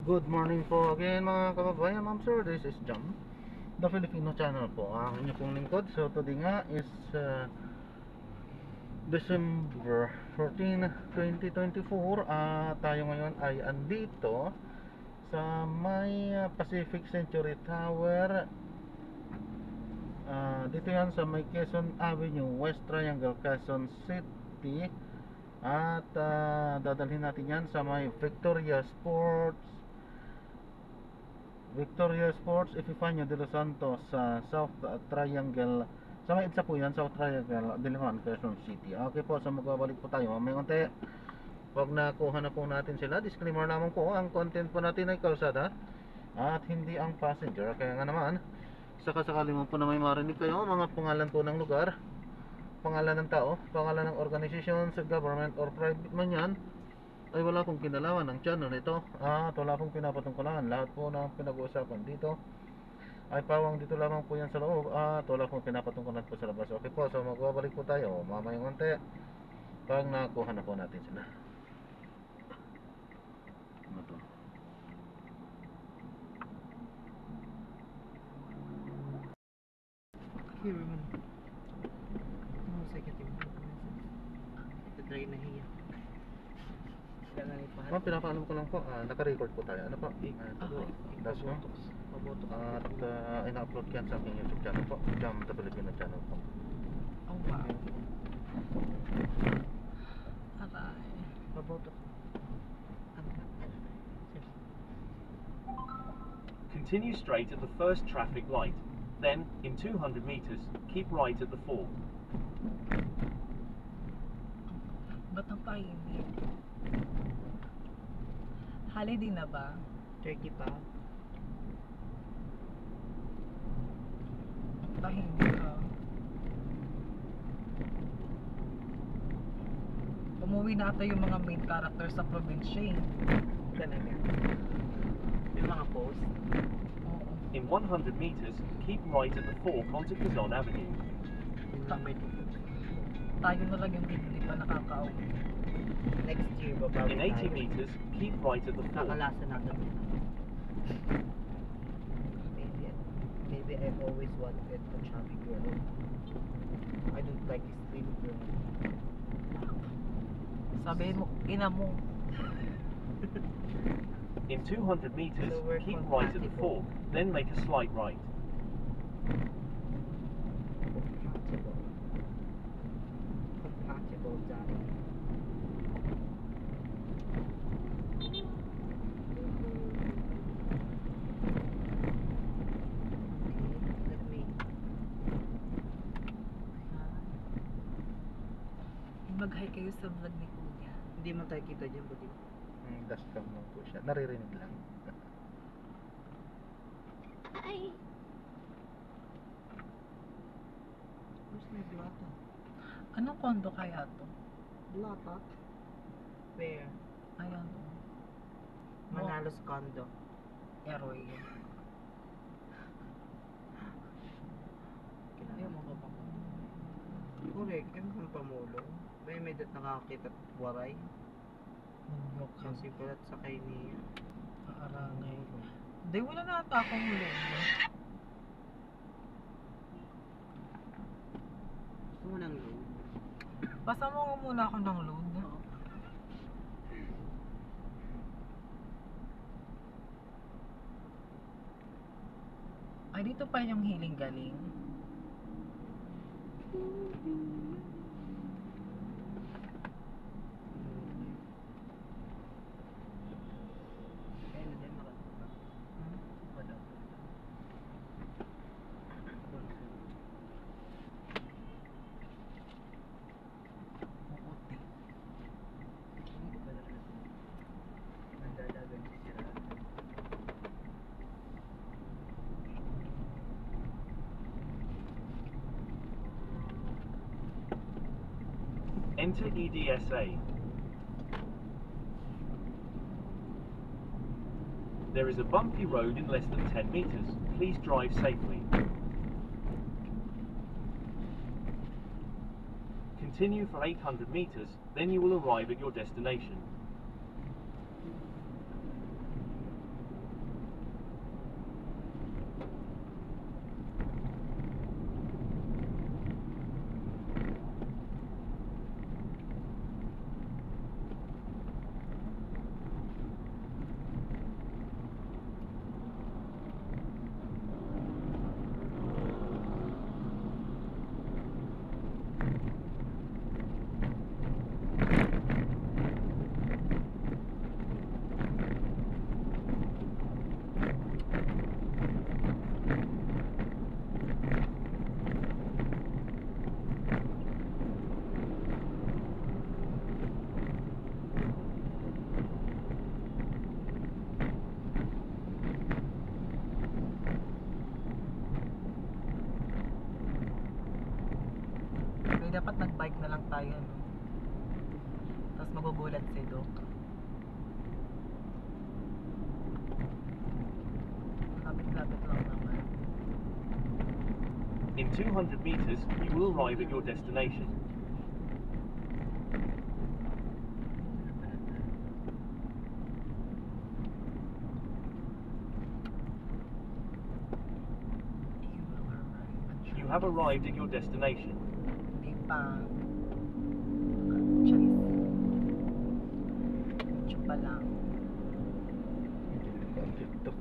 Good morning po again mga kababayan, ma'am sir. This is Jam, the Filipino channel po. Ang inyo pong lingkod. So today nga is December 14, 2024. Tayo ngayon ay andito sa may Pacific Century Tower. Dito yan sa may Quezon Avenue, West Triangle, Quezon City. At dadalhin natin yan sa may Victoria Sports Epifanio de los Santos sa South Triangle. Sa may EDSA po yan, South Triangle, Diliman, Quezon City. Okay po, so magbabalik po tayo mamaya konti. Pag nakuha na po natin sila, disclaimer naman po, ang content po natin ay kalsada at hindi ang passenger. Kaya nga naman, sakasakali mo po na may marinig kayo, mga pangalan po ng lugar, pangalan ng tao, pangalan ng organization, sa government or private man yan, ay wala pong kinalaman ng channel nito at wala pong pinapatungkulan. Lahat po ng pinag-uusapan dito ay pawang dito lamang po yan sa loob at wala pong pinapatungkulan po sa labas. Okay po, so magbabalik po tayo mamayang konti pag nakuha na po natin sila. Ano to? Here man. No, second. Ito try na hiya. Ma'am, pinapaalam ko lang po, naka-record po tayo. Ano po? That's mo. At ina-upload yan sa aking YouTube channel po, Jam the Filipino channel po. Oh wow. Aray. Paboto. Continue straight at the first traffic light. Then, in 200 meters, keep right at the fork. Ba't ang pahingi? Holiday na ba? 30 pa. Pahingi ka. Umuwi na ata yung mga main character sa probinsya eh. Talaga. Yung mga post. Oo. In 100 meters, keep right at the fork onto Quezon Avenue. Tayo na lang yung hindi pa nakaka-uwi. Next year, babawi In 80 meters, keep right at the fork. Kakalasa natin. Maybe I've always wanted a chubby girl. I don't like this slim girl. Sabihin mo, ina mo. In 200 meters, So we're keep right at the compatible. fork, then make a slight right. Compatible, Daddy. Let me. Mag-hi kayo sa vlog ni Kuya. Hindi mo tayo kita dyan, buti. Dashcam lang po siya, naririnig lang. Ay! Where's my blata? Anong kondo kaya to? Blata? Where? Ayan. Manalos condo. Eroy. Ayaw mo ka pa ko. Correct, yan kung pamulo. May dat nakakita at waray. Munyok ka. Kasi palat sa kay niya. Kaarangay. Di, wala na ata akong load. Gusto mo ng load? Basta mo nga muna ako ng load. Ay, dito pa yung hiling galing. Kaya na din makatupa. Wala. Puputi. Hindi ko pala rin. Nandalagan si Sira. Enter EDSA. There is a bumpy road in less than 10 meters. Please drive safely. Continue for 800 meters, then you will arrive at your destination. lang tayo, no? Tapos magugulat si Doc. Lapit-lapit lang naman. In 200 meters, you will arrive at your destination. You have arrived at your destination. Hindi pa. Charis. Medyo pa lang. Dito.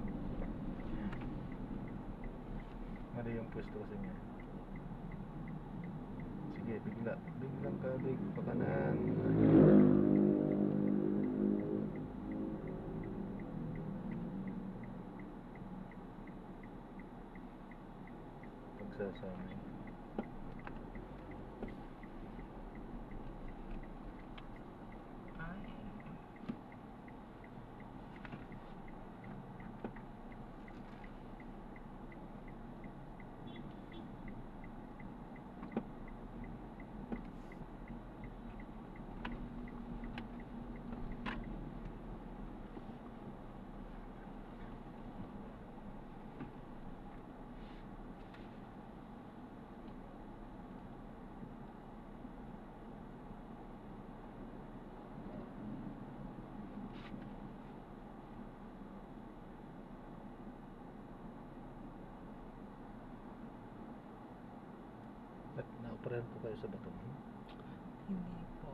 Mali yung pwesto kasi niya. Sige, biglang kabig pa kanan. Pagsasanay. Ay. At na-operahan po kayo sa bato. Hindi po.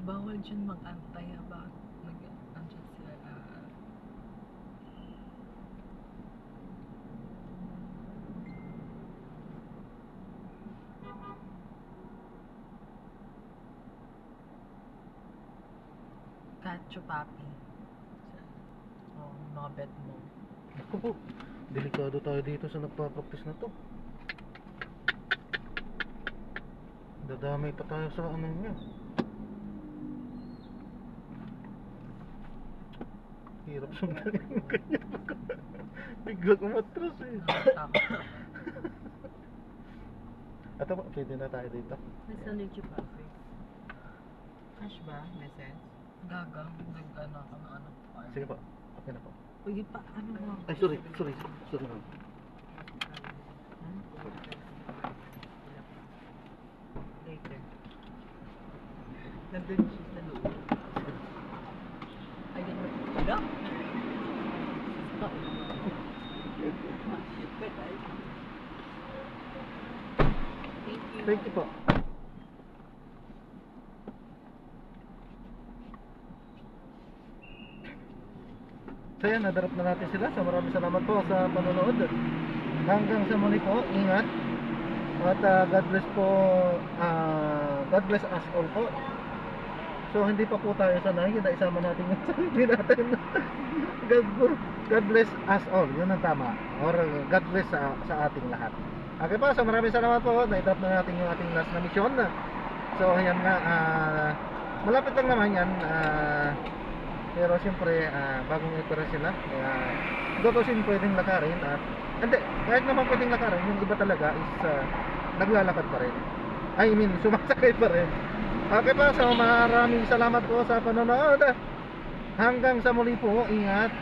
Bawal dyan mag-antay ba? Nag-antay sila na Cacho Papi. Oh, mga bet mo. Ako po, delikado tayo dito sa nagpa-practice na to. Dadamay pa tayo sa ano niya. Hirap sundalin mo kanya. Biglang umatras eh. Nakakatakot. At ako, pwede na tayo dito. Nasa Leche Cafe. Cash ba? May sense? Gagang, nag-ano ka na ano. Sige po, okay na po. Uy, pa, ano mo? Ay, sorry ma'am. Later. Nandun siya sa loob. Ay, di ba? Ano? Stop. Thank you. Thank you po. So yan, nadarap na natin sila. So maraming salamat po sa panonood. Hanggang sa muli po, ingat. At God bless po, God bless us all po. So hindi pa po tayo sanay, kita isama natin yung sarili natin. God bless us all, yun ang tama. Or God bless sa ating lahat. Okay po, so maraming salamat po. Na-drop na natin yung ating last na mission. So ayan nga, malapit lang naman yan. Pero siyempre, bagong ipira sila. Kaya tutusin pwedeng lakarin. At hindi, kahit naman pwedeng lakarin, yung iba talaga is naglalakad pa rin. I mean, sumasakay pa rin. Okay pa, so maraming salamat po sa panonood. Hanggang sa muli po, ingat.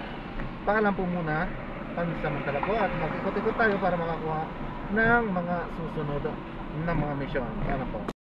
Paalam po muna. Pansamantala po at mag-ikot-ikot tayo para makakuha ng mga susunod na mga mission. Ano po?